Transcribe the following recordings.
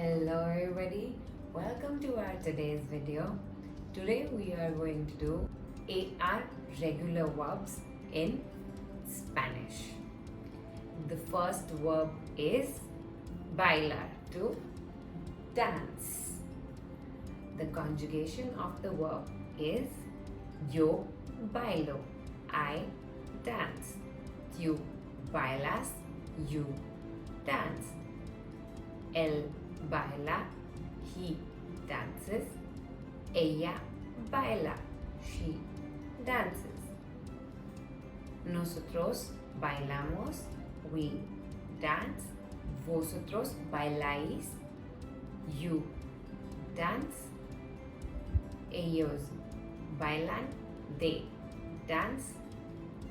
Hello everybody, welcome to our today's video. Today we are going to do AR regular verbs in Spanish. The first verb is bailar, to dance. The conjugation of the verb is yo bailo, I dance. Tú bailas, you dance. Él baila, he dances. Ella baila, she dances. Nosotros bailamos, we dance. Vosotros bailáis, you dance. Ellos bailan, they dance.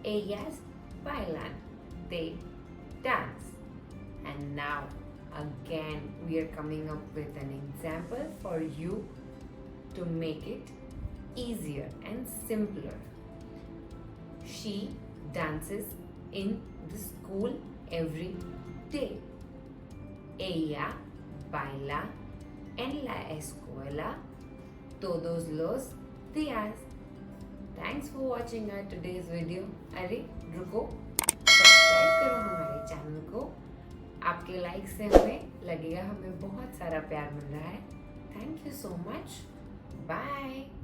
Ellas bailan, they dance. And now again we are coming up with an example for you to make it easier and simpler. She dances in the school every day. Ella baila en la escuela todos los días. Thanks for watching our today's video. अरे रुको, subscribe करो हमारे channel को. आपके like से हमें लगेगा हमें बहुत सारा प्यार मिल रहा है. Thank you so much. Bye.